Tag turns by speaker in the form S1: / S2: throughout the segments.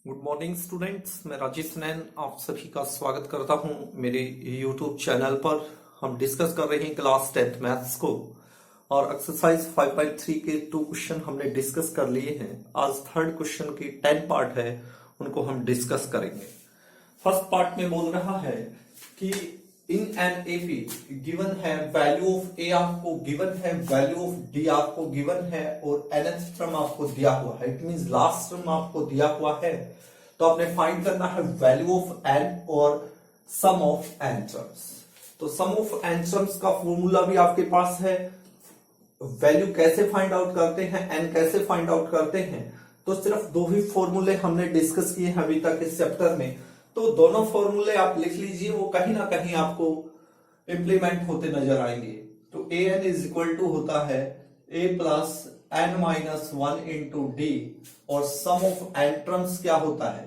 S1: Good morning students, मैं राजेश नैन आप सभी का स्वागत करता हूं मेरे यूट्यूब चैनल पर। हम डिस्कस कर रहे हैं क्लास 10th मैथ्स को और एक्सरसाइज 5.3 के 2 क्वेश्चन हमने डिस्कस कर लिए हैं। आज थर्ड क्वेश्चन की 10 पार्ट है, उनको हम डिस्कस करेंगे। फर्स्ट पार्ट में बोल रहा है कि इन एन एपी गिवन है वैल्यू ऑफ ए आपको गिवन है, वैल्यू ऑफ डी आपको गिवन है और nth टर्म आपको दिया हुआ है। इट मींस लास्ट टर्म आपको दिया हुआ है, तो आपने फाइंड करना है वैल्यू ऑफ एन और सम ऑफ एन टर्म्स। तो सम ऑफ एन टर्म्स का फॉर्मूला भी आपके पास है। वैल्यू कैसे फाइंड आउट करते हैं, एन कैसे फाइंड आउट करते हैं, तो सिर्फ दो ही फॉर्मूले हमने डिस्कस किए हैं अभी तक इस चैप्टर में। तो दोनों फॉर्मूले आप लिख लीजिए, वो कहीं ना कहीं आपको इंप्लीमेंट होते नजर आएंगे। तो a n is equal to होता है a plus n minus one into d और सम ऑफ एन टर्म्स क्या होता है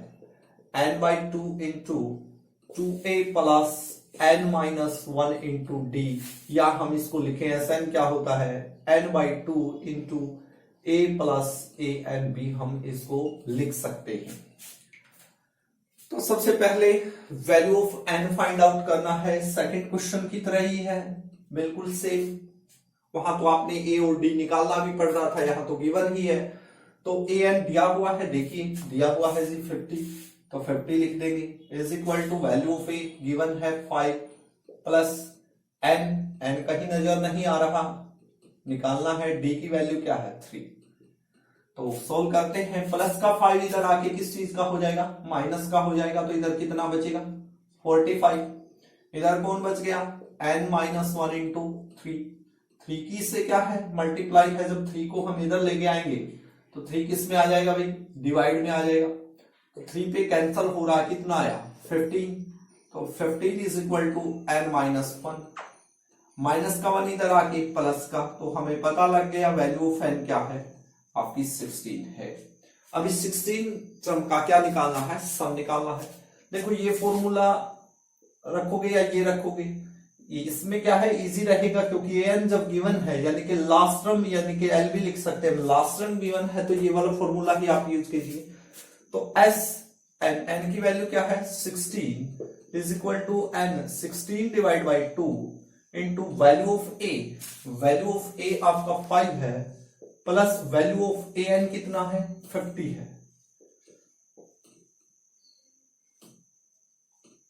S1: n by two into two a plus n minus one into d, या हम इसको लिखें एस एन क्या होता है n by two into a plus a n b, हम इसको लिख सकते हैं। तो सबसे पहले value of n find out करना है। सेकंड क्वेश्चन की तरह ही है, बिल्कुल सेम। वहां तो आपने ए और डी निकालना भी पड़ रहा था, यहां तो गिवन ही है। तो ए एन दिया हुआ है, देखिए दिया हुआ है जी 50, तो 50 लिख देंगे is equal to value of a given है 5 प्लस एन, एन कहीं नजर नहीं आ रहा, निकालना है डी की वैल्यू क्या है 3। तो सोल्व करते हैं। प्लस का 5 इधर आके किस चीज का हो जाएगा माइनस का हो जाएगा, तो इधर कितना बचेगा 45। इधर कौन बच गया n minus one into three, three की से क्या है मल्टीप्लाई है। जब 3 को हम इधर लेके आएंगे तो 3 किस में आ जाएगा भाई डिवाइड में आ जाएगा। तो 3 पे कैंसल हो रहा है, कितना आया 15। तो 15 is equal to n minus one, minus का 1 इधर आके प्लस का, तो हमें पता लग गया वैल्यू ऑफ n क्या है आपकी 16 है। अब इस 16 टर्म का क्या निकालना है, सम निकालना है। देखो ये फॉर्मूला रखोगे या ये रखोगे, ये इसमें क्या है इजी रहेगा, क्योंकि एन जब गिवन है यानी कि लास्ट टर्म यानी कि एल भी लिख सकते हैं, लास्ट टर्म गिवन है तो ये वाला फॉर्मूला ही आप यूज कीजिए। तो एस एन, एन की वैल्यू क्या है 16 is equal to n 16 divide by 2 into value of a, value of a आपका 5 है plus value of a n कितना है 50 है।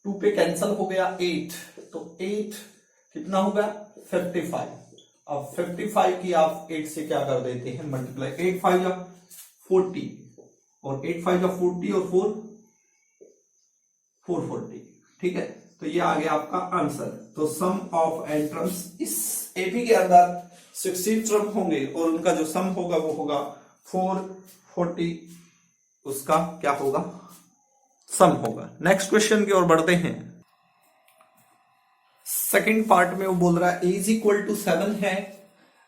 S1: 2 पे कैंसल हो गया 8, तो 8 कितना होगा 55। अब 55 की आप 8 से क्या कर देते हैं मल्टीप्लाई, 8 5 या 40 और 8 5 या 40 और 440, ठीक है। तो ये आ गया आपका आंसर। तो सम ऑफ एन टर्म्स इस एपी के अंदर 16 टर्म होंगे और उनका जो सम होगा वो होगा 440, उसका क्या होगा सम होगा। नेक्स्ट क्वेश्चन की ओर बढ़ते हैं। सेकंड पार्ट में वो बोल रहा है a इज इक्वल टू 7 है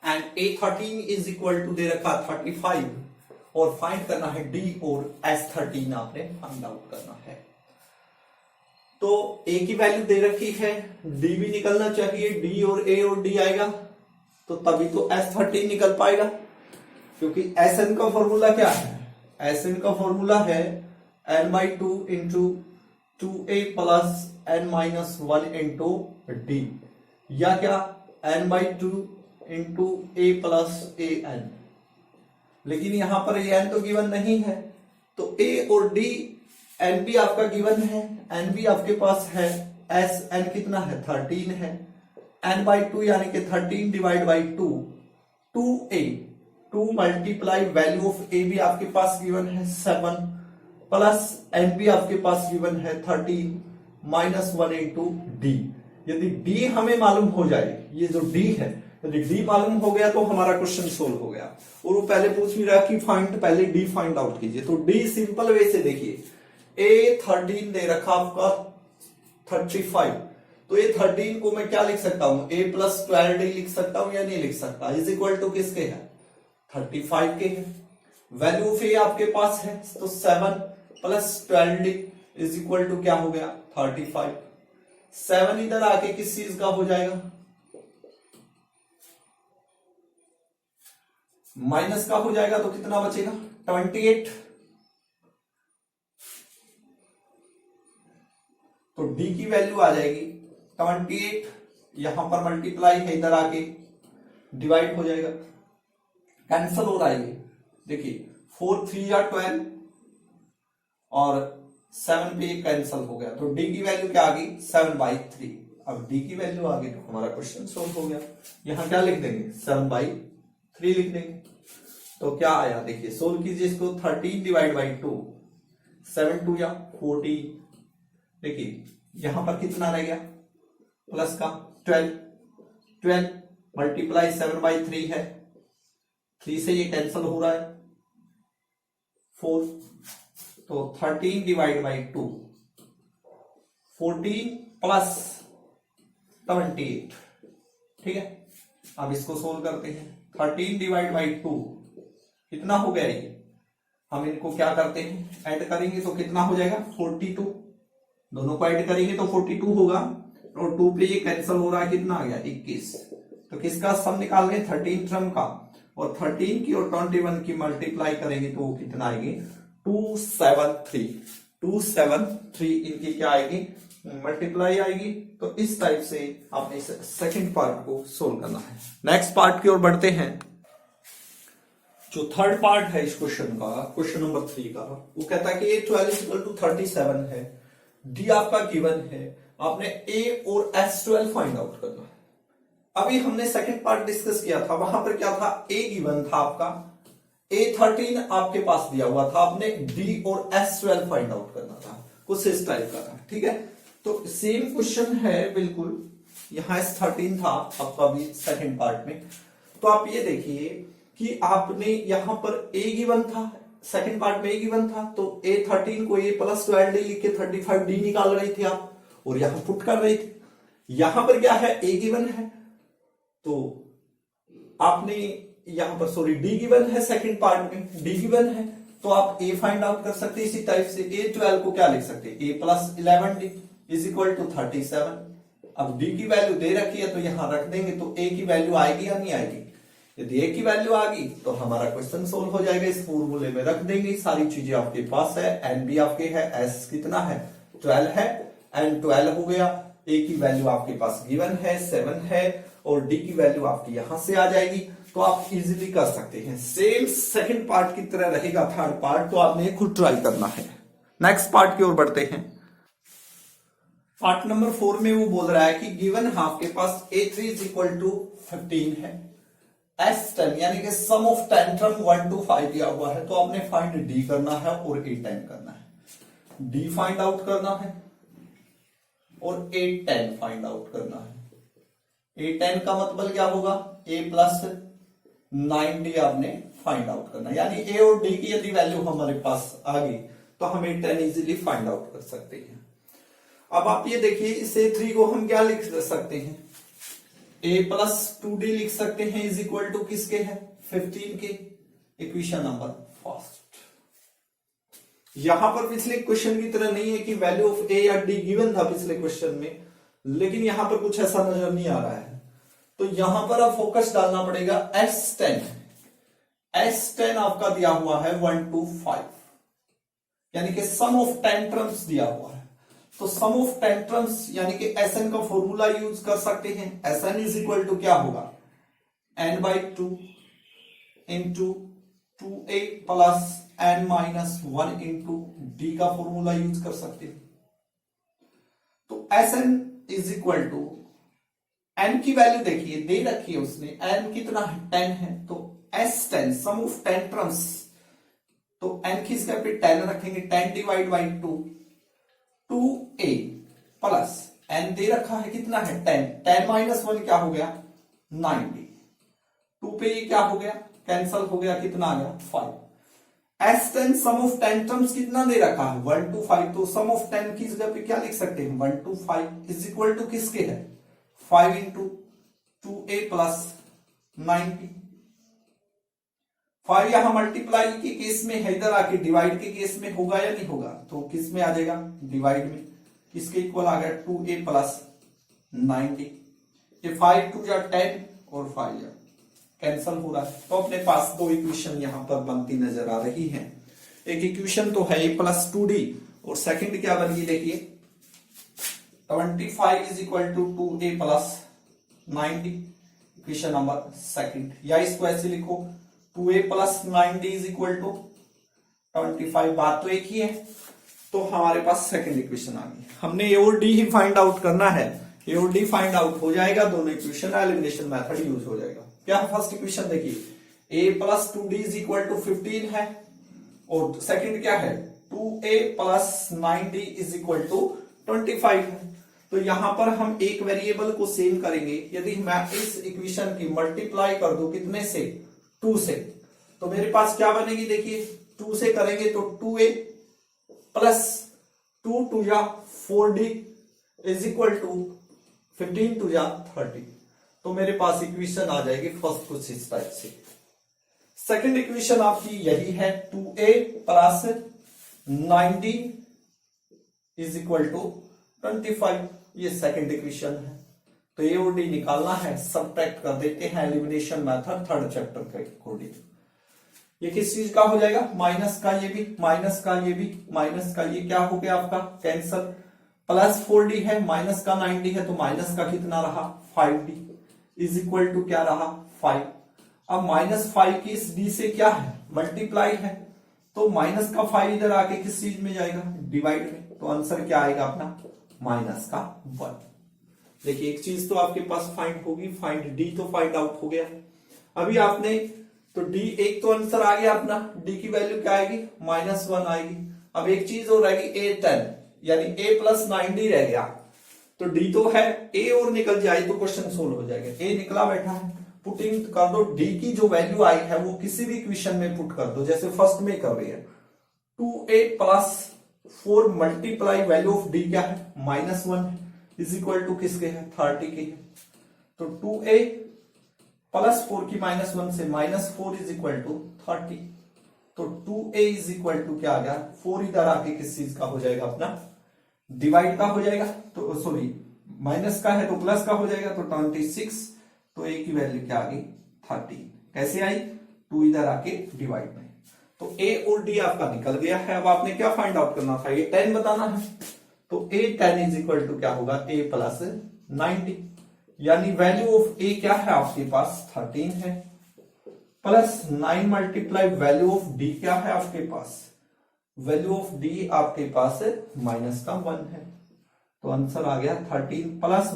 S1: and a13 is equal to दे रखा 35 और फाइंड करना है d और s13 आपने फाइंड आउट करना है। तो a की वैल्यू दे रखी है, d भी निकलना चाहिए, d और a और d आएगा तो तभी तो S13 निकल पाएगा, क्योंकि Sn का फॉर्मूला क्या है, Sn का फॉर्मूला है n by two into two a plus n minus one into d, या क्या n by two into a plus a n. लेकिन यहां पर ए एन तो गिवन नहीं है, तो a और d n भी आपका गिवन है, n भी आपके पास है, Sn कितना है 13 है, n बाई टू यानी कि 13 divide by two, 2a, 2 multiply value of a भी आपके पास गिवन है 7 प्लस n भी आपके पास गिवन है 13 माइनस वन इंटू डी। यदि d हमें मालूम हो जाए, ये जो d है यदि d मालूम हो गया तो हमारा क्वेश्चन सोल्व हो गया। और वो पहले पूछ भी रहा कि फाइंड पहले d फाइंड आउट कीजिए, तो d सिंपल वे से देखिए a13 दे रखा आपका 35, तो ये 13 को मैं क्या लिख सकता हूं a प्लस 12d लिख सकता हूं या नहीं लिख सकता, इज इक्वल टू किसके है 35 के है। वैल्यू ऑफ a आपके पास है तो 7 plus 12d is equal to क्या हो गया 35। 7 इधर आके किस चीज का हो जाएगा माइनस का हो जाएगा, तो कितना बचेगा 28। तो डी की वैल्यू आ जाएगी 28, यहां पर मल्टीप्लाई है, इधर आके डिवाइड हो जाएगा, कैंसल हो रहा है ये, देखिए 4 3 या 12 और 7 पे कैंसल हो गया, तो डी की वैल्यू क्या आ गई 7/3। अब डी की वैल्यू आ गई तो हमारा क्वेश्चन सोल्व हो गया। यहां क्या लिख देंगे 7/3 लिख देंगे। तो क्या आया देखिए, सोल्व कीजिए इसको, 13 डिवाइड बाई 2, 7 2 या 14, देखिए यहां पर कितना रह गया प्लस का 12 मल्टीप्लाई 7/3 है, 3 से ये कैंसल हो रहा है 4, तो 13 डिवाइड बाई 2, 14 प्लस 28, ठीक है। अब इसको सोल्व करते हैं, 13 डिवाइड बाई 2 कितना हो गया ये, हम इनको क्या करते हैं ऐड करेंगे तो कितना हो जाएगा 42, दोनों को ऐड करेंगे तो 42 होगा, और 2 पे ये कैंसल हो रहा है, कितना आ गया 21। तो किसका सम निकाल रहे 13 टर्म का, और 13 की और 21 की मल्टीप्लाई करेंगे तो वो कितना आएगी 273 इनकी क्या आएगी मल्टीप्लाई आएगी। तो इस टाइप से आपने सेकंड पार्ट को सोल्व करना है। नेक्स्ट पार्ट की ओर बढ़ते हैं। जो थर्ड पार्ट है इस क्वेश्चन का, क्वेश्चन नंबर 3 का, वो कहता है कि ए 12 = 37 है, डी आपका गिवन है, आपने ए और S12 फाइंड आउट करना है। अभी हमने सेकंड पार्ट डिस्कस किया था, वहां पर क्या था, ए गिवन था आपका, A13 आपके पास दिया हुआ था, आपने D और S12 फाइंड आउट करना था, कुछ इस टाइप का था, ठीक है। तो सेम क्वेश्चन है बिल्कुल, यहां S13 था आपका भी सेकंड पार्ट में। तो आप ये देखिए कि आपने यहां पर A गिवन था, सेकंड पार्ट में A गिवन था, तो A13 को A + 12D लिख के 35D निकाल रहे थे आप, और यहां पुट कर रहे थे। यहां पर क्या है A गिवन है, तो आपने यहां पर सॉरी D गिवन है, सेकंड पार्ट में D गिवन है, तो आप A फाइंड आउट कर सकते हैं इसी टाइप से। A12 को क्या लिख सकते हैं, A + 11D = 37। अब D की वैल्यू दे रखी है तो यहां रख देंगे, तो A की वैल्यू आएगी या नहीं आएगी, यदि A की वैल्यू आ गई तो हमारा क्वेश्चन सोल्व हो जाएगा। इस फॉर्मूले में रख देंगे, सारी चीजें आपके पास है, N भी आपके है, S कितना है 12 है, N 12 हो गया, A की वैल्यू आपके पास गिवन है 7 है, और D की वैल्यू आपकी यहां से आ जाएगी, तो आप इजीली कर सकते हैं। सेम सेकंड पार्ट की तरह रहेगा थर्ड पार्ट, तो आपने खुद ट्राई करना है। नेक्स्ट पार्ट की ओर बढ़ते हैं। पार्ट नंबर 4 में वो बोल रहा है कि गिवन आपके पास A3 = 15 है, S10 यानी कि सम ऑफ 10 टर्म 1 to 5 दिया हुआ है, तो आपने फाइंड D करना है और A10 करना है। D फाइंड आउट करना है और A10 फाइंड आउट करना है। A10 का मतलब क्या होगा, A + 9D आपने फाइंड आउट करना है, यानी A और D की यदि वैल्यू हमारे पास आ गई तो हम A10 इजीली फाइंड आउट कर सकते हैं। अब आप ये देखिए, इस A3 को हम क्या लिख सकते हैं, A + 2D लिख सकते हैं, = किसके है 15 के। इक्वेशन नंबर फर्स्ट, यहां पर पिछले क्वेश्चन की तरह नहीं है कि वैल्यू ऑफ A या D गिवन था पिछले क्वेश्चन में, लेकिन यहां पर कुछ ऐसा नजर नहीं आ रहा है, तो यहां पर आप फोकस डालना पड़ेगा S10। S10 आपका दिया हुआ है 1 to 5, यानी कि सम ऑफ 10 टर्म्स दिया हुआ है, तो सम ऑफ 10 टर्म्स यानी कि SN का फॉर्मूला यूज कर सकते हैं। SN = क्या होगा, N/2 into 2A + N - 1 into D का फॉर्मूला यूज कर सकते हैं। तो SN = N की वैल्यू देखिए दे रखी है उसने, N कितना है 10 है, तो S10 सम ऑफ 10 टर्म्स, तो N की जगह पे 10 रखेंगे, 10 डिवाइड बाई 2, 2A + N दे रखा है कितना है 10, 10 - 1 क्या हो गया 9D, 2 पे ये क्या हो गया कैंसल हो गया, कितना आ गया 5। S10 सम ऑफ 10 टर्म्स कितना दे रखा है 1 to 5, तो सम ऑफ 10 की जगह पे क्या लिख सकते हैं 1 to 5 = किसके है 5 into 2A + 90। 5 यहां मल्टीप्लाई के केस में है, इधर आके डिवाइड के केस में होगा या नहीं होगा, तो किस में आ जाएगा डिवाइड में, किसके इक्वल आ गया 2A + 90। ये 5 2 जा 10 और 5 जा कैंसल हो रहा है, तो अपने पास दो इक्वेशन यहां पर बनती नजर आ रही हैं। एक इक्वेशन तो है A + 2D, और सेकंड क्या बन गई देखिए 25 is equal to 2a plus 90, equation number second. या इसको ऐसे लिखो 2a plus 90 is equal to 25, बात तो एक ही है। तो हमारे पास सेकंड इक्वेशन आ गई। हमने ए और डी ही फाइंड आउट करना है, ए और डी फाइंड आउट हो जाएगा, दोनों इक्वेशन एलिमिनेशन मेथड यूज हो जाएगा। क्या है फर्स्ट इक्वेशन, देखिए a plus 2d is equal to 15 है, और सेकंड क्या है 2a plus 9d is equal to 25 है। तो यहां पर हम एक वेरिएबल को सेम करेंगे। यदि मैं इस इक्वेशन की मल्टीप्लाई कर दूं कितने से, 2 से, तो मेरे पास क्या बनेगी, देखिए 2 से करेंगे तो 2a प्लस 2 टू जा 4d is equal to 15 to जा 30। तो मेरे पास इक्वेशन आ जाएगी फर्स्ट कुछ इस टाइप से। सेकंड इक्वेशन आपकी यही है 2a plus 90 is equal to 25, ये सेकंड इक्वेशन है। तो ए और डी निकालना है, सब्ट्रैक्ट कर देते हैं एलिमिनेशन मेथड थर्ड चैप्टर के अकॉर्डिंग। ये किस चीज का हो जाएगा, माइनस का ये भी, माइनस का ये भी, माइनस का ये क्या हो गया आपका कैंसल, प्लस 4d है, माइनस का 90 है, तो माइनस का कितना रहा 5d इज इक्वल टू क्या रहा 5। अब माइनस 5 की इस d से क्या है मल्टीप्लाई है, तो माइनस का 5 इधर आके किस चीज में जाएगा डिवाइड में, तो आंसर क्या आएगा अपना माइनस का 1। देखिए एक चीज तो आपके पास फाइंड होगी, फाइंड डी तो फाइंड आउट हो गया। अभी आपने तो डी एक तो आंसर आ गया अपना, डी की वैल्यू क्या आएगी -1 आएगी। अब एक चीज और रहेगी a 10, यानी a प्लस 9d रह गया, तो डी तो है, a और निकल जाए तो क्वेश्चन सोल्व हो जाएगा। a निकला बैठा है, पुटिंग कर दो, डी की जो वैल्यू आई है वो किसी भी इक्वेशन में पुट कर दो, जैसे फर्स्ट में कर रही है 2a plus 4 multiply value of D क्या है -1 इज इक्वल टू किसके है 30 के है। तो 2a प्लस 4 की -1 से -4 इज इक्वल टू 30, तो 2a इज इक्वल टू क्या आ गया 4 इधर आके किस चीज का हो जाएगा अपना डिवाइड का हो जाएगा, तो सॉरी माइनस का है तो प्लस का हो जाएगा, तो 26, तो a की वैल्यू क्या आ गई 30। कैसे आई 2 इधर आके डिवाइड में, तो a और d आपका निकल गया है। अब आपने क्या फाइंड आउट करना था, ये 10 बताना है, तो a 10 इज इक्वल टू क्या होगा a प्लस 90, यानी वैल्यू ऑफ a क्या है आपके पास 13 है, plus 9 multiply value of d क्या है आपके पास, वैल्यू ऑफ d आपके पास माइनस का 1 है, तो आंसर आ गया 13 प्लस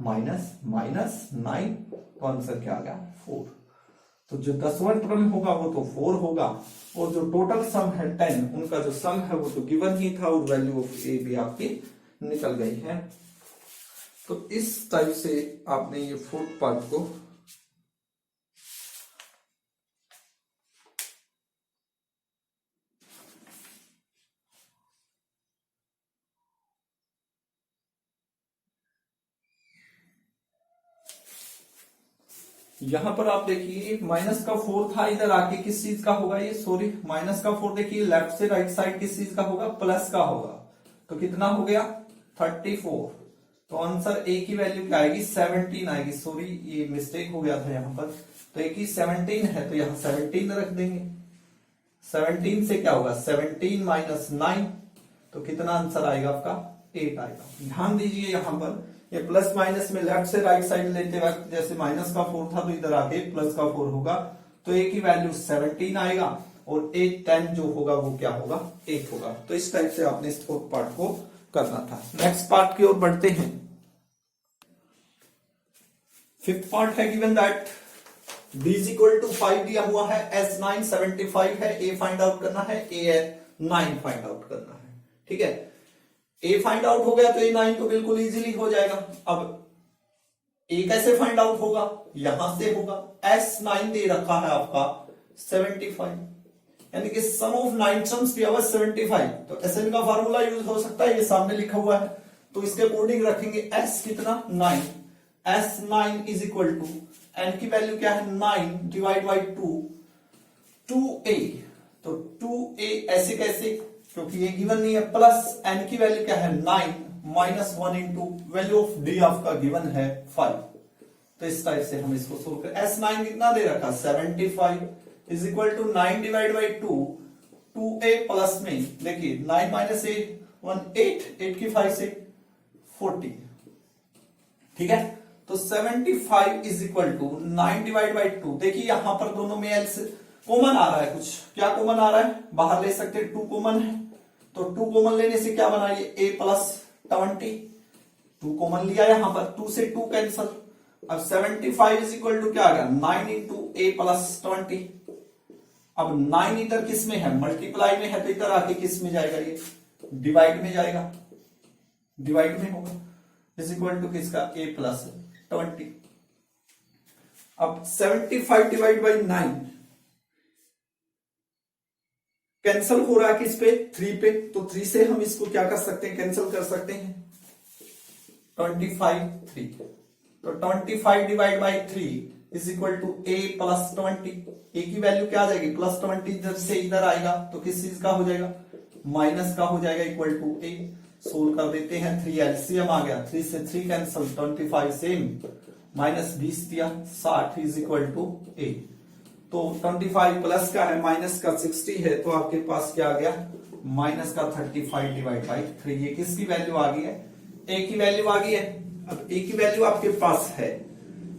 S1: माइनस -9, तो आंसर क्या आ गया 4। तो जो 10वां टर्म होगा वो तो 4 होगा, और जो टोटल सम है 10, उनका जो सम है वो तो गिवन ही था, और वैल्यू ऑफ a भी आपकी निकल गई है। तो इस टाइप से आपने ये फोर्थ पार्ट को यहां पर आप देखिए माइनस का 4 था, इधर आके किस चीज का होगा ये, सॉरी माइनस का 4 देखिए लेफ्ट से राइट साइड किस चीज का होगा प्लस का होगा, तो कितना हो गया 34। तो आंसर a की वैल्यू क्या आएगी 17 आएगी, सॉरी ये मिस्टेक हो गया था यहाँ पर, तो a की 17 है तो यहाँ 17 रख देंगे। 17 से क्या होगा 17 माइनस 9, तो कितना आंसर आएगा आपका 8 आएगा। ध्यान दीजिए यहाँ पर ये प्लस माइनस में लेफ्ट से राइट साइड लेते वक्त जैसे माइनस का 4 था तो इधर आके प्लस का 4 होगा, तो a की वैल्यू 17 आएगा, और a 10 जो होगा वो क्या होगा 8 होगा। तो इस टाइप से आपने इस फोर्थ पार्ट को करना था। नेक्स्ट पार्ट की ओर बढ़ते हैं। फिफ्थ पार्ट है given that d is equal to 5 दिया हुआ है, s 9 75 है, a फाइंड आउट करना है, a 9 फाइंड आउट करना है। ठीक है, a फाइंड आउट हो गया तो a 9 तो बिल्कुल इजीली हो जाएगा। अब a कैसे फाइंड आउट होगा, यहां से होगा, s 9 दे रखा है आपका 75, यानी कि सम ऑफ 9 टर्म्स दिया हुआ 75, तो SN का फार्मूला यूज हो सकता है, ये सामने लिखा हुआ है, तो इसके अकॉर्डिंग रखेंगे s कितना 9, s 9 is equal to n की वैल्यू क्या है 9 डिवाइड बाई 2a, तो 2a ऐसे कैसे, क्योंकि ये गिवन नहीं है, प्लस n की वैल्यू क्या है 9 minus 1 into value of d आपका गिवन है 5। तो इस टाइप से हम इसको सोल्व करें। s9 कितना दे रखा 75 is equal to 9 divide by 2a plus में देखिए 9 माइनस 8 1 8 8 की 5 से 40। ठीक है, तो 75 is equal to 9 divide by 2। देखिए यहां पर दोनों में एल से कॉमन आ रहा है, कुछ क्या कॉमन आ रहा है, बाहर ले सकते हैं, 2 कॉमन है, तो 2 कॉमन लेने से क्या बना, ये a प्लस 20, 2 कॉमन लिया यहां पर, 2 से 2 कैंसल। अब 75 इज इक्वल टू क्या आ गया, 9 इंटू a प्लस 20। अब 9 इधर किस में है, मल्टीप्लाई में है, तो इधर आके किस में जाएगा, ये डिवाइड में जाएगा, डिवाइड में होगा, इज इक्वल टू किसका, a प्लस 20। अब 75 डिवाइड बाई 9 कैंसल हो रहा है किस पे, 3 पे, तो 3 से हम इसको क्या कर सकते हैं, कैंसिल कर सकते हैं, 25 3, तो 25 divide by 3 is equal to a plus 20। a की वैल्यू क्या आ जाएगी, प्लस 20, इधर से इधर आएगा तो किस चीज का हो जाएगा, माइनस का हो जाएगा, इक्वल टू a। सोल्व कर देते हैं, 3 एलसीएम आ गया, 3 से 3 कैंसल, 25 सेम, माइनस 20 दिया, 60 इज इक्वल टू a। तो 25 प्लस का है, माइनस का 60 है, तो आपके पास क्या आ गया, माइनस का 35 डिवाइड बाई 3। ये किसकी वैल्यू आ गई है, a की वैल्यू आ गई है। अब a की वैल्यू आपके पास है,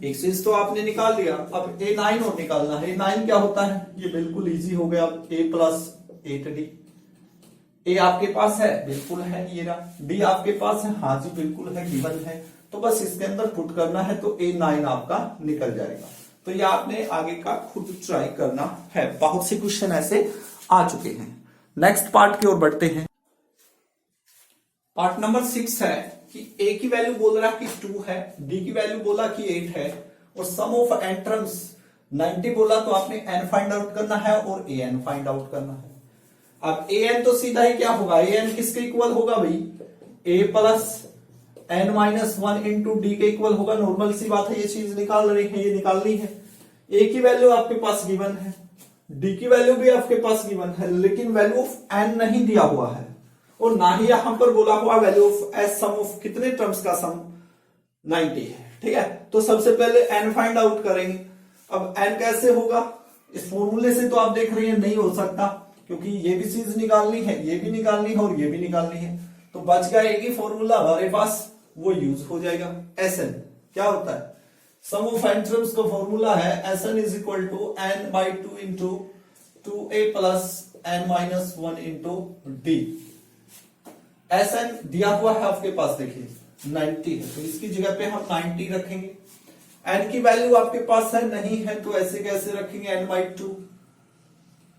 S1: एक चीज तो आपने निकाल लिया, अब a9 और निकालना है। a9 क्या होता है, ये बिल्कुल इजी हो गया, a प्लस 8d। a आपके पास है, बिल्कुल है, ये रहा, d आपके पास है, हाँ जी बिल्कुल है, गिवन है, तो बस इसके अंदर पुट करना है, तो a9 आपका निकल जाएगा। तो ये आपने आगे का खुद ट्राई करना है, बहुत से क्वेश्चन ऐसे आ चुके हैं। नेक्स्ट पार्ट की ओर बढ़ते हैं। पार्ट नंबर 6 है कि a की वैल्यू बोल रहा है कि 2 है, d की वैल्यू बोला कि 8 है, और सम ऑफ n टर्म्स 90 बोला, तो आपने n फाइंड आउट करना है और an फाइंड आउट करना है। अब an तो सीधा ही क्या होगा, an किसके इक्वल होगा भाई, a plus n minus 1 into D के इक्वल होगा। नॉर्मल सी बात है, ये चीज निकाल रही है, ये निकालनी है। a की वैल्यू आपके पास गिवन है, d की वैल्यू भी आपके पास गिवन है, लेकिन वैल्यू ऑफ n नहीं दिया हुआ है, और ना ही यहां पर बोला हुआ value of s, sum of कितने टर्म्स का सम 90 है। ठीक है, तो सबसे पहले n फाइंड आउट करेंगे। अब n कैसे होगा, इस फॉर्मूले से तो आप देख रहे हैं नहीं हो सकता, क्योंकि ये भी चीज निकालनी है, ये भी निकालनी है, और ये भी निकालनी है, तो बच गया एक ही फॉर्मूला हमारे पास, वो यूज हो जाएगा। Sn क्या होता है, सम ऑफ n टर्म्स का फॉर्मूला है Sn is equal to n by 2 into 2a plus n minus 1 into d. Sn दिया हुआ है आपके पास, देखिए 90 है, तो इसकी जगह पे हम 90 रखेंगे। n की वैल्यू आपके पास है, नहीं है, तो ऐसे कैसे रखेंगे, n बाई 2,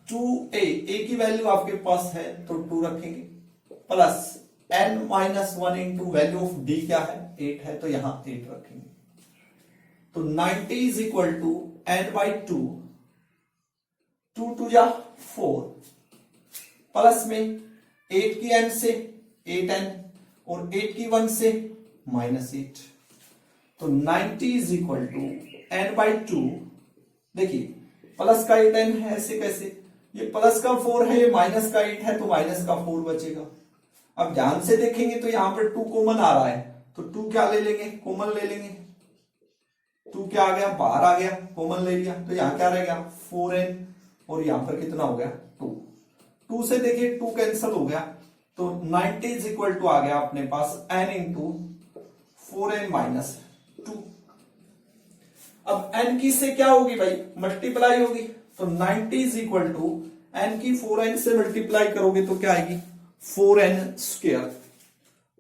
S1: 2a, a की वैल्यू आपके पास है तो 2 रखेंगे, plus n minus 1 into value of d क्या है, 8 है, तो यहां 8 रखेंगे। तो 90 is equal to n by 2, 2 two जा 4, प्लस में 8 की n से 8n, और 8 की 1 से माइनस 8, तो 90 is equal to n by 2, देखिए प्लस का 8n है, ऐसे कैसे, ये प्लस का 4 है, ये माइनस का 8 है, तो माइनस का 4 बचेगा। अब ध्यान से देखेंगे तो यहां पर 2 कॉमन आ रहा है, तो 2 क्या ले लेंगे, कॉमन ले लेंगे, 2 क्या आ गया, बाहर आ गया, कॉमन ले लिया, तो यहां क्या रह गया 4n, और यहां पर कितना हो गया 2, 2 से देखिए 2 कैंसिल हो गया, तो 90 इज इक्वल टू आ गया अपने पास n इंटू 4n माइनस 2। अब n की से क्या होगी भाई, मल्टीप्लाई होगी, तो 90 इज इक्वल टू n की 4n से मल्टीप्लाई करोगे तो क्या आएगी, 4n स्क्वायर,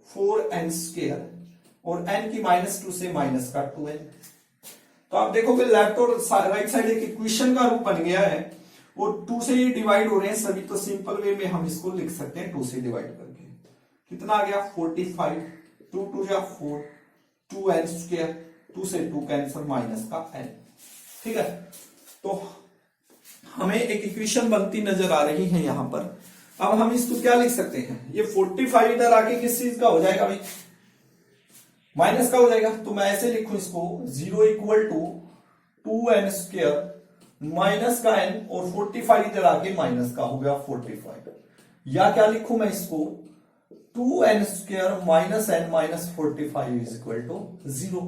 S1: 4n स्क्वायर, और n की माइनस 2 से माइनस का 2n। तो आप देखोगे लेफ्ट और राइट साइड एक इक्वेशन का रूप बन गया है, और 2 से ये डिवाइड हो रहे हैं सभी, तो सिंपल वे में हम इसको लिख सकते हैं 2 से डिवाइड करके। कितना आ गया 45, 2 टू जा 4, 2n स्क्वायर, 2 से 2 कैंसिल, माइनस का n। ठीक है, तो हमें एक इक्वेशन बनती नजर आ रही है यहां पर। अब हम इसको क्या लिख सकते हैं, ये 45 इधर आके किस चीज का हो जाएगा भाई, माइनस का हो जाएगा, तो मैं ऐसे लिखूं इसको, 0 equal to 2n square minus का n, और 45 इधर आके माइनस का हो गया 45, या क्या लिखूं मैं इसको, 2n square minus n minus 45 is equal to 0।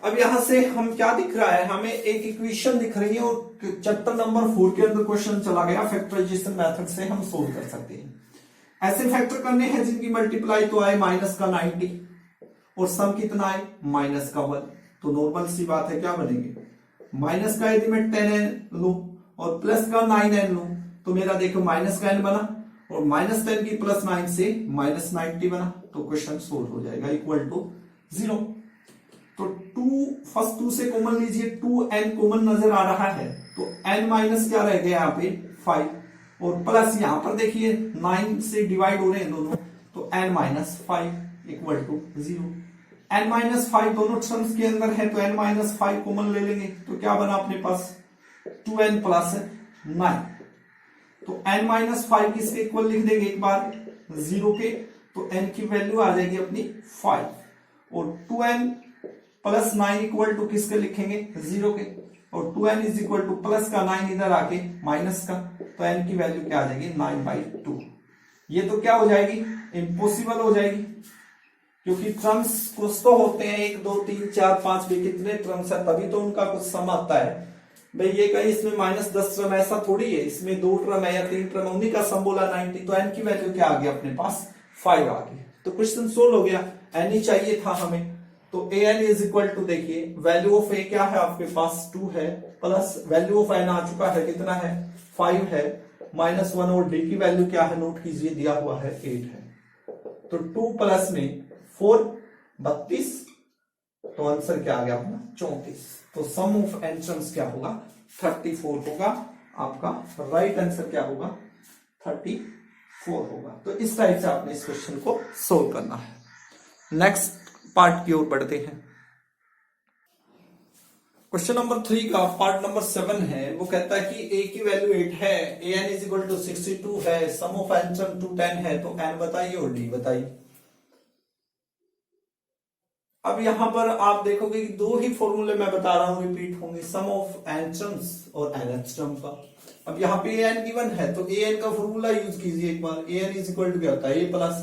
S1: अब यहां से हम क्या दिख रहा है, हमें एक इक्वेशन दिख रही है, और चैप्टर नंबर 4 के अंदर क्वेश्चन चला गया, फैक्टराइजेशन मेथड से हम सोल्व कर सकते हैं। ऐसे फैक्टर करने हैं जिनकी मल्टीप्लाई तो आए माइनस का 90 और सम कितना आए माइनस का 1। तो नॉर्मल सी बात है, क्या बनेंगे, माइनस का यदि मैं 10n लू और प्लस का 9n लू तो मेरा देखो माइनस का n बना और माइनस 10 की प्लस 9 से माइनस 90 बना। तो क्वेश्चन सोल्व हो जाएगा इक्वल टू 0। तो 2 फर्स्ट 2 से कॉमन लीजिए, 2n कॉमन नजर आ रहा है तो n माइनस क्या रह गया यहाँ पे 5 और प्लस यहां पर देखिए 9 से डिवाइड हो रहे हैं दोनों तो n minus 5 equal to 0। n minus 5 दोनों टर्म्स के अंदर है तो n माइनस 5 कॉमन ले लेंगे तो क्या बना अपने पास 2n प्लस 9। तो n माइनस 5 किसके इक्वल लिख देंगे एक बार 0 के, तो n की वैल्यू आ जाएगी अपनी 5 और 2n प्लस 9 इक्वल टू किसके लिखेंगे 0 के और 2n is equal two plus का 9 इधर आके माइनस का तो n की वैल्यू क्या आ जाएगी 9/2। ये तो क्या हो जाएगी इम्पॉसिबल हो जाएगी क्योंकि टर्म्स कुछ तो होते हैं 1 2 3 4 5 भी कितने टर्म्स है तभी तो उनका कुछ सम आता है। भाई ये कहीं इसमें माइनस 10 टर्म ऐसा थोड़ी है, इसमें 2 टर्म है या 3 टर्म, उन्हीं का सम बोला 90 तो n की वैल्यू क्या आ गई अपने पास 5 आ गई। तो क्वेश्चन सोल्व हो गया, n ही चाहिए था हमें। तो an इज इक्वल टू देखिए वैल्यू ऑफ a क्या है आपके पास 2 है प्लस वैल्यू ऑफ n आ चुका है कितना है 5 है माइनस 1 और d की वैल्यू क्या है नोट कीजिए दिया हुआ है 8 है। तो 2 प्लस में 4 32 तो आंसर क्या आ गया अपना 34। तो सम ऑफ n टर्म्स क्या होगा 34 होगा, आपका राइट आंसर क्या होगा 34 होगा। तो इस टाइप से आपने इस क्वेश्चन को सोल्व करना है। नेक्स्ट पार्ट की ओर बढ़ते हैं। क्वेश्चन नंबर 3 का पार्ट नंबर 7 है, वो कहता है कि a की वैल्यू 8 है, an इज इक्वल टू 62 है, सम ऑफ n टर्म 210 है, तो n बताइए और d बताइए। अब यहां पर आप देखोगे कि दो ही फॉर्मूले मैं बता रहा हूं रिपीट होंगे, सम ऑफ n टर्म्स और nth टर्म का। अब यहाँ पे an गिवन है तो an का फॉर्मूला यूज कीजिए एक बार। an इज इक्वल टू क्या होता है a plus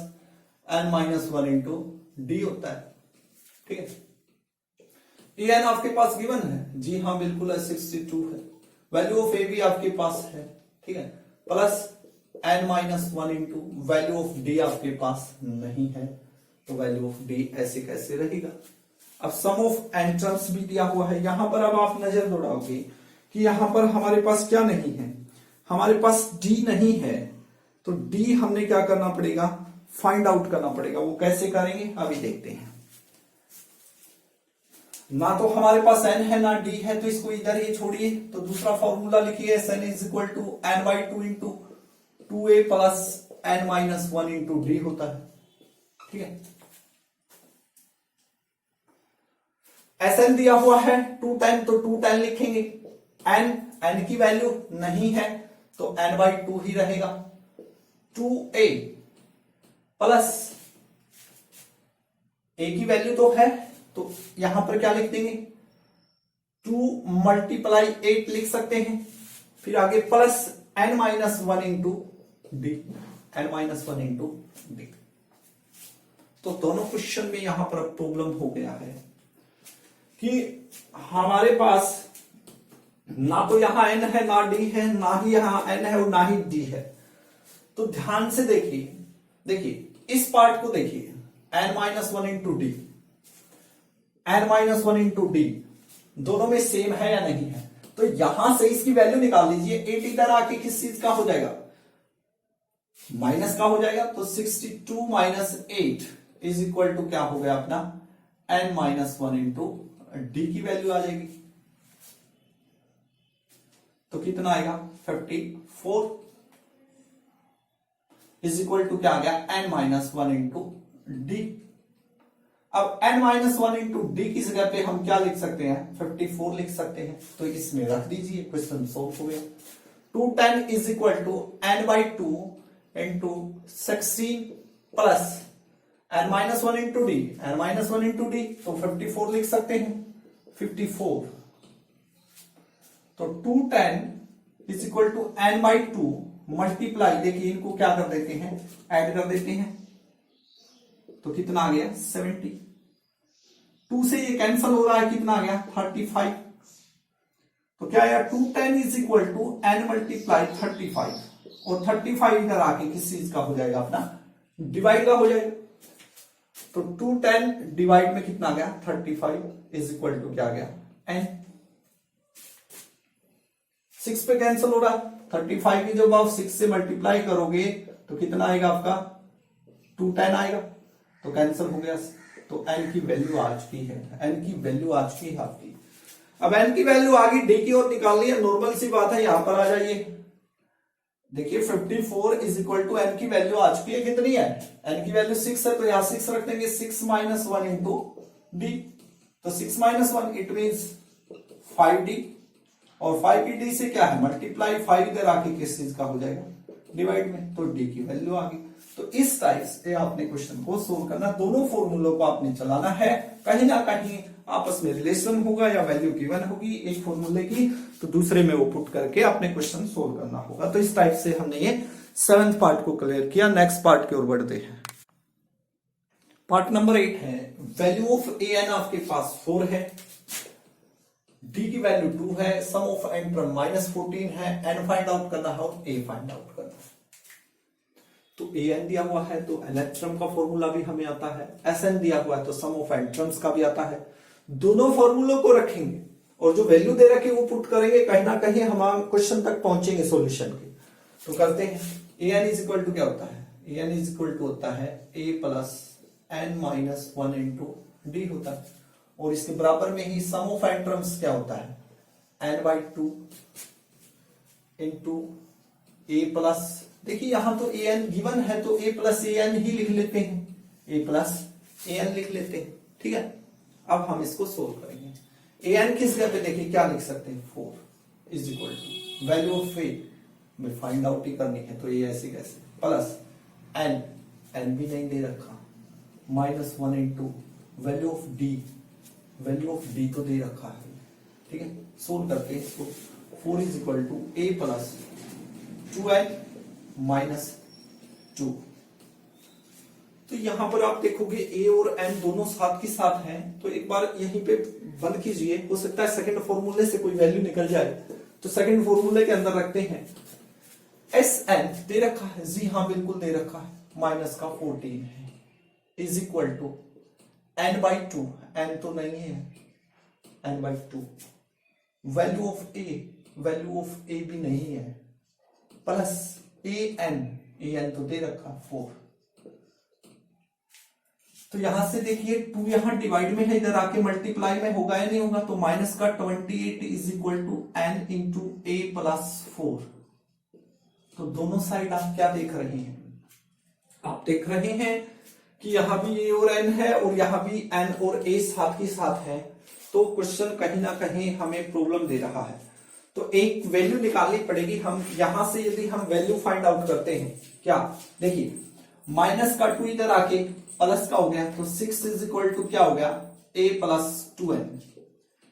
S1: n minus 1 into d होता है, ठीक है। an आपके पास गिवन है, जी हाँ बिल्कुल है 62 है। वैल्यू ऑफ a भी आपके पास है, ठीक है, plus n minus 1 into value of d आपके पास नहीं है तो वैल्यू ऑफ d ऐसे कैसे रहेगा। अब सम ऑफ n टर्म्स भी दिया हुआ है, यहां पर अब आप नजर दौड़ाओगे कि यहां पर हमारे पास क्या नहीं है, हमारे पास d नहीं है तो d हमने क्या करना पड़ेगा फाइंड आउट करना पड़ेगा। वो कैसे करेंगे अभी देखते हैं। ना तो हमारे पास n है ना d है तो इसको इधर ही छोड़िए, तो दूसरा फॉर्मूला लिखिए n is equal to n/2 into 2a plus n minus 1 into d होता है, ठीक है। Sn दिया हुआ है 210 तो 210 लिखेंगे, n की वैल्यू नहीं है तो n/2 ही रहेगा, 2a प्लस a की वैल्यू तो है तो यहां पर क्या लिख देंगे 2 मल्टीप्लाई 8 लिख सकते हैं, फिर आगे plus n minus 1 into d, n minus 1 into d. तो दोनों क्वेश्चन में यहां पर प्रॉब्लम हो गया है कि हमारे पास ना तो यहां n है ना d है, ना ही यहां n है और ना ही d है। तो ध्यान से देखिए इस पार्ट को देखिए n minus 1 into d, n minus 1 into D दोनों में सेम है या नहीं है। तो यहां से इसकी वैल्यू निकाल लीजिए, 8 इधर आके किस चीज का हो जाएगा माइनस का हो जाएगा, तो 62 माइनस 8 इज इक्वल टू क्या हो गया अपना n माइनस 1 इंटू डी की वैल्यू आ जाएगी। तो कितना आएगा 54 इज इक्वल टू क्या आ गया n माइनस 1 इंटू डी। अब n माइनस 1 इंटू डी की जगह पे हम क्या लिख सकते हैं 54 लिख सकते हैं, तो इसमें रख दीजिए, क्वेश्चन सोल्व हो गया। 210 is equal to n/2 into 16 plus n minus 1 into d, n minus 1 into d तो 54 लिख सकते हैं 54। तो 210 is equal to n/2 multiply, देखिए इनको क्या कर देते हैं ऐड कर देते हैं तो कितना आ गया 70। 2 से ये कैंसिल हो रहा है, कितना आ गया 35। तो क्या आया 210 is equal to n multiply 35 और 35 इधर आके किस चीज का हो जाएगा, अपना डिवाइड का हो जाएगा। तो 210 डिवाइड में कितना आ गया 35 इज इक्वल टू क्या आ गया n। 6 पे कैंसिल हो रहा, 35 की जब आप 6 से मल्टीप्लाई करोगे तो कितना आएगा आपका 210 आएगा, तो कैंसिल हो गया। तो n की वैल्यू आज की है, n की वैल्यू आज की है आपकी। अब n की वैल्यू आ गई, d की ओर निकालनी है, नॉर्मल सी बात है, यहां पर आ जाइए। देखिए 54 इज इक्वल टू n की वैल्यू आ चुकी है, कितनी है n की वैल्यू 6 है, तो यहां 6 रख देंगे, 6 माइनस 1 इंटू डी। तो 6 माइनस 1 इट मीन्स 5d, और 5 की d से क्या है मल्टीप्लाई, 5 इधर आके किस चीज का हो जाएगा डिवाइड में, तो d की वैल्यू आ गई। तो इस टाइप से आपने क्वेश्चन को सोल्व करना, दोनों फॉर्मूलों को आपने चलाना है, कहीं ना कहीं आपस में रिलेशन होगा या वैल्यू गिवन होगी एक फॉर्मूले की, तो दूसरे में वो पुट करके आपने क्वेश्चन सोल्व करना होगा। तो इस टाइप से हमने ये 7th पार्ट को क्लियर किया। नेक्स्ट पार्ट की ओर बढ़ते हैं। पार्ट नंबर 8 है, वैल्यू ऑफ ए एन आपके पास 4 है, डी की वैल्यू 2 है, सम ऑफ एन टर्म -14 है, एन फाइंड आउट करना है और ए फाइंड आउट करना है। तो ए एन दिया हुआ है तो एन एच टर्म का फॉर्मूला भी हमें आता है, एस एन दिया हुआ है तो सम ऑफ एन टर्म्स का भी आता है। दोनों फॉर्मूलों को रखेंगे और जो वैल्यू दे रखे वो पुट करेंगे, कहीं ना कहीं हम क्वेश्चन तक पहुंचेंगे सॉल्यूशन के। तो करते हैं, a n is equal to क्या होता है, a n is equal to होता है a plus n minus 1 into d होता है, और इसके बराबर में ही सम ऑफ एन टर्म्स क्या होता है n/2 इंटू ए प्लस, देखिए यहां तो ए एन गिवन है तो ए प्लस ए एन ही लिख लेते हैं, ए प्लस ए एन लिख लेते हैं, ठीक है। अब हम इसको सोल्व करेंगे। ए एन किस जगह पे देखिए क्या लिख सकते हैं 4 is equal to value of a में फाइंड आउट ही करनी है, तो ये ऐसे कैसे प्लस एन, एन भी नहीं दे रखा, -1 into value of D, value of D तो दे रखा है, ठीक है। सोल्व करते हैं इसको, 4 is equal to a plus 2n minus 2। तो यहां पर आप देखोगे a और n दोनों साथ के साथ हैं, तो एक बार यहीं पे बंद कीजिए, हो सकता है सेकंड फॉर्मूले से कोई वैल्यू निकल जाए, तो सेकंड फॉर्मूले के अंदर रखते हैं। एस एन दे रखा है, जी हाँ बिल्कुल दे रखा है, माइनस का 14 है, is equal to n/2, n तो नहीं है, n/2 value of a, value of a भी नहीं है, प्लस ए एन तो दे रखा 4। तो यहां से देखिए 2 यहां डिवाइड में है, इधर आके मल्टीप्लाई में होगा या नहीं होगा, तो माइनस का 28 is equal to n into a plus 4। तो दोनों साइड आप क्या देख रहे हैं, आप देख रहे हैं कि यहां भी ए और एन है और यहां भी एन और ए साथ ही साथ है, तो क्वेश्चन कहीं ना कहीं हमें प्रॉब्लम दे रहा है। तो एक वैल्यू निकालनी पड़ेगी, हम यहां से यदि हम वैल्यू फाइंड आउट करते हैं, क्या देखिए माइनस का 2 इधर आके प्लस का हो गया, तो 6 इज इक्वल टू क्या हो गया a प्लस 2n।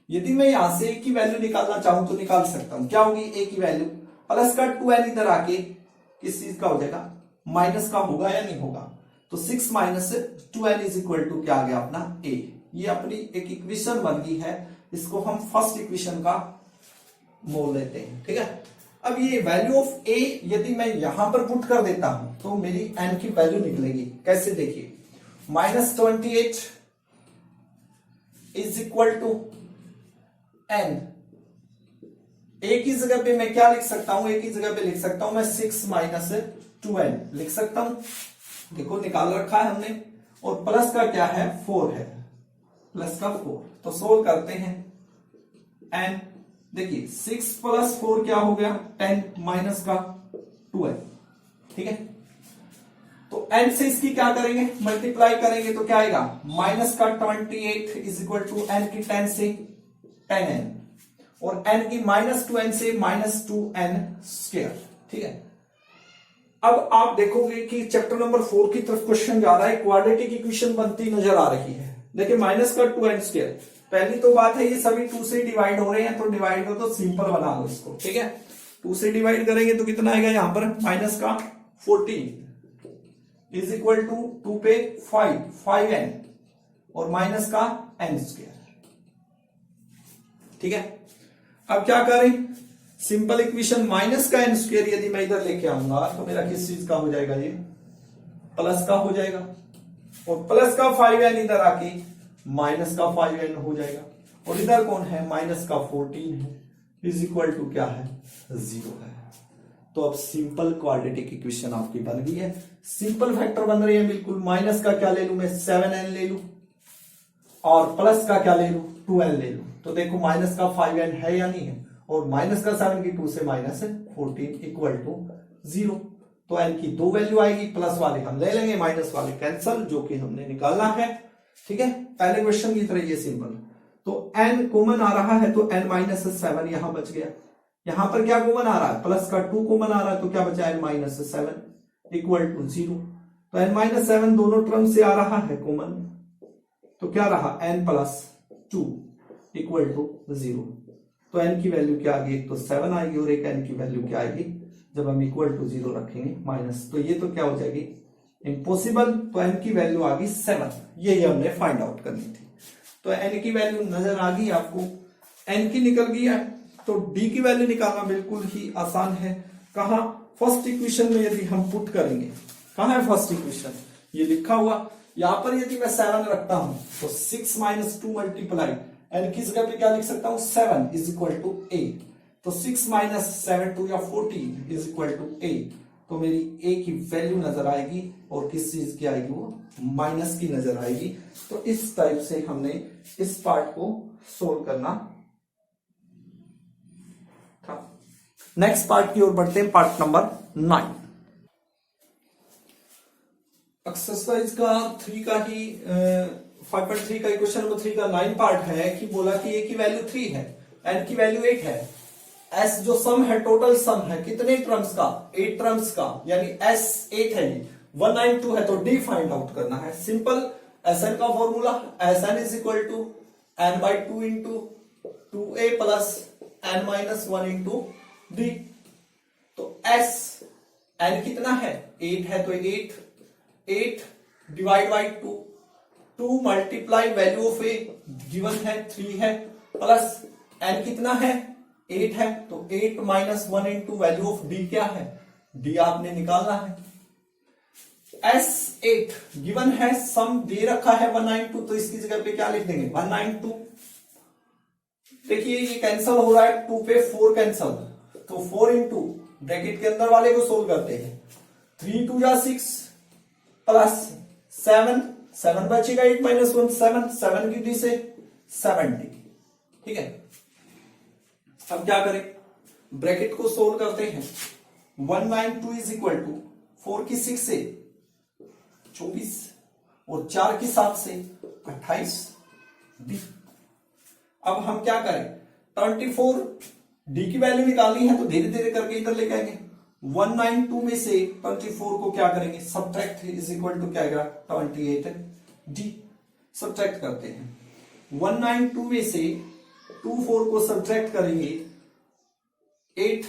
S1: यदि मैं यहां से a की वैल्यू निकालना चाहूं तो निकाल सकता हूं, क्या होगी a की वैल्यू, प्लस का 2n इधर आके किस चीज का हो जाएगा माइनस का होगा या नहीं होगा, तो 6 minus 2n is equal to क्या आ गया अपना a। ये अपनी एक इक्वेशन बन गई है, इसको हम फर्स्ट इक्वेशन का मोल लेते हैं, ठीक है। अब ये वैल्यू ऑफ a यदि मैं यहां पर पुट कर देता हूं तो मेरी n की वैल्यू निकलेगी, कैसे देखिए -28 is equal to n, a की जगह पे मैं क्या लिख सकता हूं, a की जगह पे लिख सकता हूं मैं 6 माइनस 2n लिख सकता हूं, देखो निकाल रखा है हमने, और प्लस का क्या है 4 है, प्लस का 4। तो सोल्व करते हैं, n देखिए 6 प्लस 4 क्या हो गया 10 माइनस का 2n, ठीक है। तो n से इसकी क्या करेंगे मल्टीप्लाई करेंगे, तो क्या आएगा माइनस का 28 इज इक्वल टू n की 10 से 10n, और n की -2n से -2n स्क्वायर, ठीक है। अब आप देखोगे कि चैप्टर नंबर 4 की तरफ क्वेश्चन जा रहा है, क्वाड्रेटिक इक्वेशन बनती नजर आ रही है। देखिए माइनस का 2n स्क्वायर, पहली तो बात है ये सभी 2 से डिवाइड हो रहे हैं, तो डिवाइड हो तो सिंपल बना लो इसको, ठीक है। 2 से डिवाइड करेंगे तो कितना आएगा यहां पर माइनस का 14 इज इक्वल टू 2 पे 5n और माइनस का n स्क्वायर, ठीक है। अब क्या करें सिंपल इक्वेशन माइनस का एन स्क्वायर यदि मैं इधर लेके आऊंगा तो मेरा किस चीज का हो जाएगा, ये प्लस का हो जाएगा, और प्लस का 5n इधर आके माइनस का 5n हो जाएगा, और इधर कौन है, माइनस का 14 है, इज इक्वल टू क्या है, 0 है। तो अब सिंपल क्वाड्रेटिक इक्वेशन आपकी बन गई है। सिंपल फैक्टर बन रही है बिल्कुल। माइनस का क्या ले लू मैं, 7n ले लू, और प्लस का क्या ले लू, 2n ले लू। तो देखो माइनस का 5n है या नहीं है, और माइनस का 7 की 2 से माइनस है 14 इक्वल टू 0। तो n की 2 वैल्यू आएगी, प्लस वाले हम ले लेंगे, माइनस वाले कैंसल, जो कि हमने निकालना है। ठीक है, पहले क्वेश्चन की तरह ये सिंपल। तो n कॉमन आ रहा है तो n माइनस 7 यहां बच गया। यहां पर क्या कॉमन आ रहा है, प्लस का 2 कॉमन आ रहा है, तो क्या बचा, n माइनस 7 इक्वल टू 0। तो n माइनस 7 दोनों टर्म से आ रहा है कॉमन, तो क्या रहा, n प्लस 2 इक्वल टू 0। तो n की वैल्यू क्या आ गई, एक तो 7 आएगी, और एक n की वैल्यू क्या आएगी, जब हम इक्वल टू 0 रखेंगे माइनस, तो ये तो क्या हो जाएगी, इम्पॉसिबल। तो n की वैल्यू आ गई 7, यही हमने फाइंड आउट करनी थी। तो n की वैल्यू नजर आ गई आपको, n की निकल गई है, तो d की वैल्यू निकालना बिल्कुल ही आसान है। कहा, फर्स्ट इक्वेशन में यदि हम पुट करेंगे, कहा है फर्स्ट इक्वेशन, ये लिखा हुआ, यहां पर यदि मैं 7 रखता हूं तो 6 माइनस 2 मल्टीप्लाई एन की जगह पे क्या लिख सकता हूं, 7 इज इक्वल टू 8। तो 6 माइनस 7 2 या 14 इज इक्वल टू 8। तो मेरी a की वैल्यू नजर आएगी, और किस चीज की आएगी, वो माइनस की नजर आएगी। तो इस टाइप से हमने इस पार्ट को सोल्व करना था। नेक्स्ट पार्ट की ओर बढ़ते हैं, पार्ट नंबर 9। एक्सरसाइज का 3 का ही 5.3 का क्वेश्चन नंबर 3 का 9 पार्ट है कि बोला कि a की वैल्यू 3 है, n की वैल्यू 8 है, s जो सम है, टोटल सम है कितने टर्म्स का, 8 टर्म्स का, यानी s 8 है, 192 है, तो d फाइंड आउट करना है। सिंपल Sn का formula, Sn is equal to n by 2 into 2a plus n minus 1 into d। तो s n कितना है, 8 है, तो 8 divide by 2 multiply value of a given है 3 है, प्लस n कितना है, 8 है, तो 8 minus 1 into value of d क्या है, d आपने निकालना है। S8 गिवन है, सम दे रखा है 192, तो इसकी जगह पे क्या लिख देंगे, 192। देखिए ये कैंसल हो रहा है, 2 पे 4 कैंसल, तो 4 इंटू ब्रैकेट के अंदर वाले को सोल्व करते हैं, 3 2 या 6 प्लस 7 बचेगा, 8 माइनस 1 7 की डी से 70। ठीक है, अब क्या करें, ब्रैकेट को सोल्व करते हैं। 192 इज इक्वल टू 4 की 6 से 24 और 4 की 7 से 28 डी। अब हम क्या करें, 24 डी की वैल्यू निकालनी है, तो धीरे धीरे करके इधर लेके आएंगे। 192 में से 24 को क्या करेंगे, सब्ट्रैक्ट, इज इक्वल टू क्या आएगा, 28 डी। सब्ट्रैक्ट करते हैं, 192 में से 24 को सब्ट्रैक्ट करेंगे, 8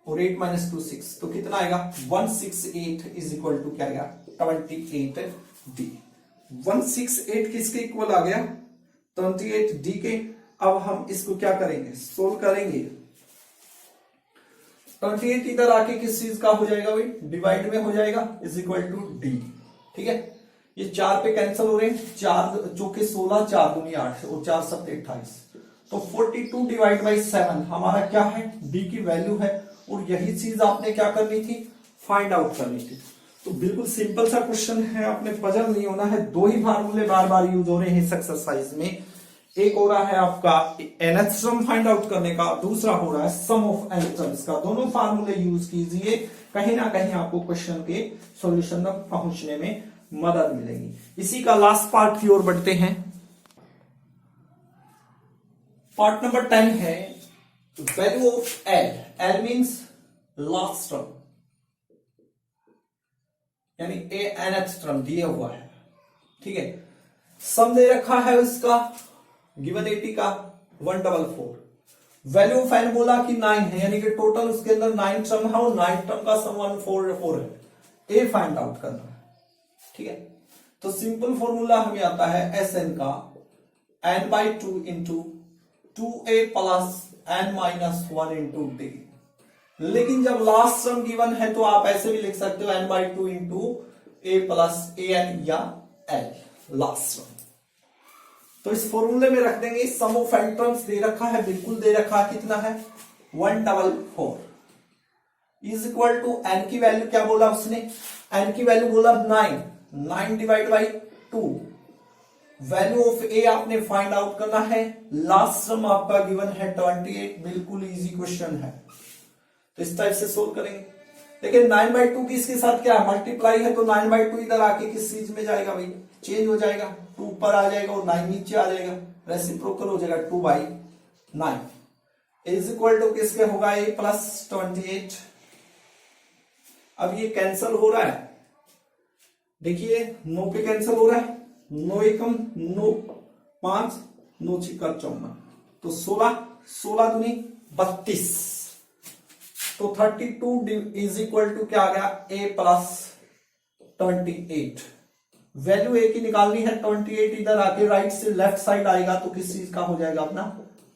S1: और 8 माइनस 2 6, तो कितना आएगा, 168 इज इक्वल टू क्या आएगा, 28 डी। 168 किसके इक्वल आ गया, 28 डी के। अब हम इसको क्या करेंगे, सोल्व करेंगे। 28 इधर आके किस चीज का हो जाएगा भाई, डिवाइड में हो जाएगा, इज इक्वल टू डी। ठीक है, ये 4 पे कैंसिल हो रहे हैं, 4 चौके 16, 4 दूनी 8 और 4 सत्ते 28, तो 42 डिवाइड बाई 7 हमारा क्या है, डी की वैल्यू है। और यही चीज आपने क्या करनी थी, फाइंड आउट करनी थी। तो बिल्कुल सिंपल सा क्वेश्चन है, आपने पजल नहीं होना है। 2 ही फार्मूले बार बार यूज हो रहे हैं इस एक्सरसाइज में। एक हो रहा है आपका nth सम फाइंड आउट करने का, दूसरा हो रहा है सम ऑफ n टर्म्स का। दोनों फार्मूले यूज कीजिए, कहीं ना कहीं आपको क्वेश्चन के सॉल्यूशन तक पहुंचने में मदद मिलेगी। इसी का लास्ट पार्ट की ओर बढ़ते हैं। पार्ट नंबर 10 है value of L means last term, यानी nth टर्म दिया हुआ है। ठीक है, सम दे रखा है उसका, गिवन 80 का 144। वैल्यू ऑफ n बोला कि 9 है, यानी कि टोटल उसके अंदर 9 टर्म है, और 9 टर्म का सम 144 है। ए फाइंड आउट करना है। ठीक है, तो सिंपल फॉर्मूला हमें आता है Sn का n by 2 into 2a plus n minus 1 into D. लेकिन जब लास्ट टर्म गिवन है तो आप ऐसे भी लिख सकते हो n/2 into a plus an या l लास्ट टर्म। तो इस फॉर्मूले में रख देंगे। सम ऑफ n टर्म्स दे रखा है, बिल्कुल दे रखा है, कितना है 144 इज इक्वल टू n की वैल्यू क्या बोला उसने, n की वैल्यू बोला 9 divide by 2। Value of a आपने फाइंड आउट करना है। लास्ट टर्म आपका गिवन है 28, बिल्कुल इजी क्वेश्चन है। तो इस टाइप से सोल्व करेंगे। देखिए 9/2 की इसके साथ क्या मल्टीप्लाई है, तो 9/2 इधर आके किस चीज में जाएगा भाई, चेंज हो जाएगा, 2 ऊपर आ जाएगा और 9 नीचे आ जाएगा, रेसिप्रोकल हो जाएगा 2/9 इज इक्वल टू किसके होगा a प्लस 28। अब ये कैंसल हो रहा है, देखिए 9 पे कैंसल हो रहा है, 9 एकम 9, 5 9 छिक्का 54, तो 16 दूनी 32, तो 32 इज इक्वल टू क्या आ गया a प्लस 28। वैल्यू a की निकालनी है 28, इधर आके राइट से लेफ्ट साइड आएगा तो किस चीज का हो जाएगा अपना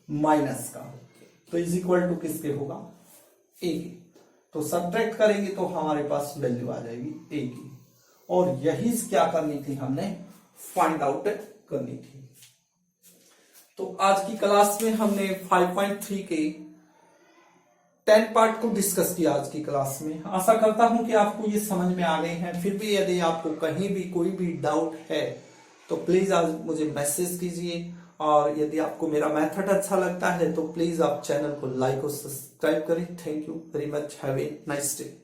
S1: माइनस का, तो इज इक्वल टू किसके होगा a की। तो सब्ट्रैक्ट करेंगे तो हमारे पास वैल्यू आ जाएगी a की, और यही क्या करनी थी हमने फाइंड आउट करनी थी। तो आज की क्लास में हमने 5.3 के 10 पार्ट को डिस्कस किया आज की क्लास में। आशा करता हूं कि आपको ये समझ में आ गए हैं। फिर भी यदि आपको कहीं भी कोई भी डाउट है तो प्लीज आज मुझे मैसेज कीजिए, और यदि आपको मेरा मेथड अच्छा लगता है तो प्लीज आप चैनल को लाइक और सब्सक्राइब करें। Thank you very much, have a nice day.